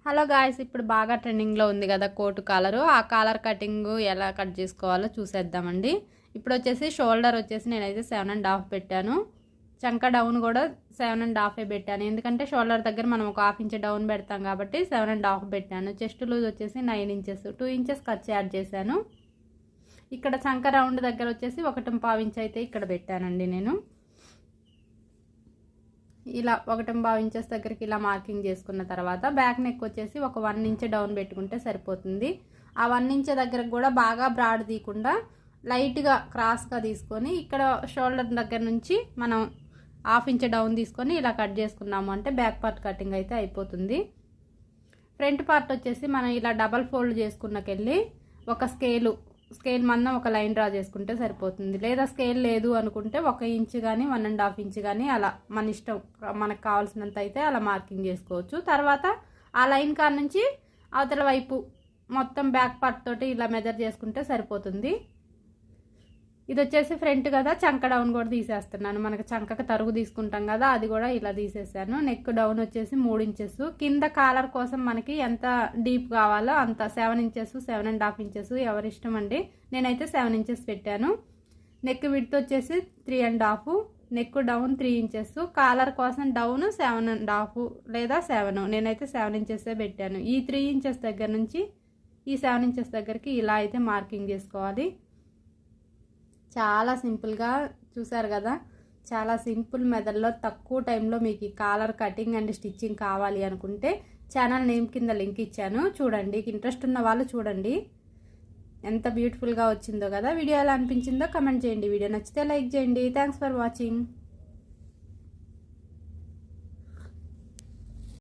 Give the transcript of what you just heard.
Hello guys, ఇప్పుడు బాగా ట్రెండింగ్లో ఉంది కదా కోటు కాలరు. ఆ కాలర్ కటింగ్ ఎలా కట్ చేసుకోవాలో చూసేద్దామండి. ఇప్పుడు వచ్చేసి షోల్డర్ వచ్చేసి నేనైతే 7.5 పెట్టాను. చంక డౌన్ కూడా 7.5 పెట్టాను. ఎందుకంటే షోల్డర్ దగ్గర మనం ఒక హాఫ్ ఇంచ్ డౌన్ పెడతాం కాబట్టి 7.5 పెట్టాను. చెస్ట్ లూజ్ వచ్చేసి 9 ఇంచెస్, 2 ఇంచెస్ ఖర్చు యాడ్ చేశాను. ఇక్కడ చంక రౌండ్ దగ్గర వచ్చేసి 1.5 ఇంచ్ అయితే ఇక్కడ పెట్టానండి నేను. ఇలా 1.5 ఇంచెస్ దగ్గరికి ఇలా మార్కింగ్ చేసుకున్న తర్వాత బ్యాక్ నెక్ వచ్చేసి ఒక 1 ఇంచ్ డౌన్ పెట్టుకుంటే సరిపోతుంది. ఆ 1 ఇంచ్ దగ్గరకు కూడా బాగా బ్రాడ్ తీయకుండా లైట్గా క్రాస్గా తీసుకొని ఇక్కడ షోల్డర్ దగ్గర నుంచి మనం హాఫ్ ఇంచ్ డౌన్ తీసుకొని ఇలా కట్ చేసుకున్నాము అంటే బ్యాక్ పార్ట్ కటింగ్ అయితే అయిపోతుంది. ఫ్రంట్ పార్ట్ వచ్చేసి మనం ఇలా డబల్ ఫోల్డ్ చేసుకున్నకెళ్ళి ఒక స్కేల్ మందం ఒక లైన్ డ్రా చేసుకుంటే సరిపోతుంది. లేదా స్కేల్ లేదు అనుకుంటే 1 ఇంచ్ కానీ 1.5 ఇంచ్ కానీ అలా మన ఇష్టం, మనకు కావాల్సినంత అయితే అలా మార్కింగ్ చేసుకోవచ్చు. తర్వాత ఆ లైన్ కాడ నుంచి అవతల వైపు మొత్తం బ్యాక్ పార్ట్ తోటి ఇలా మెజర్ చేసుకుంటే సరిపోతుంది. ఇది వచ్చేసి ఫ్రంట్ కదా, చంక డౌన్ కూడా తీసేస్తున్నాను. మనకు చంకకు తరుగు తీసుకుంటాం కదా, అది కూడా ఇలా తీసేసాను. నెక్ డౌన్ వచ్చేసి 3 ఇంచెస్. కింద కాలర్ కోసం మనకి ఎంత డీప్ కావాలో అంత 7 ఇంచెస్ 7.5 ఇంచెస్ ఎవరి ఇష్టం అండి. నేనైతే 7 ఇంచెస్ పెట్టాను. నెక్ విడ్త్ వచ్చేసి 3.5, నెక్ డౌన్ 3 ఇంచెస్. కాలర్ కోసం డౌన్ 7.5 లేదా 7, నేనైతే 7 ఇంచెసే పెట్టాను. ఈ 3 ఇంచెస్ దగ్గర నుంచి ఈ 7 ఇంచెస్ దగ్గరికి ఇలా అయితే మార్కింగ్ చేసుకోవాలి. చాలా సింపుల్గా చూసారు కదా, చాలా సింపుల్ మెథడ్లో తక్కువ టైంలో మీకు ఈ కాలర్ కటింగ్ అండ్ స్టిచ్చింగ్ కావాలి అనుకుంటే ఛానల్ నేమ్ కింద లింక్ ఇచ్చాను, చూడండి. ఇంట్రెస్ట్ ఉన్న వాళ్ళు చూడండి. ఎంత బ్యూటిఫుల్గా వచ్చిందో కదా. వీడియో ఎలా అనిపించిందో కమెంట్ చేయండి. వీడియో నచ్చితే లైక్ చేయండి. Thanks for watching.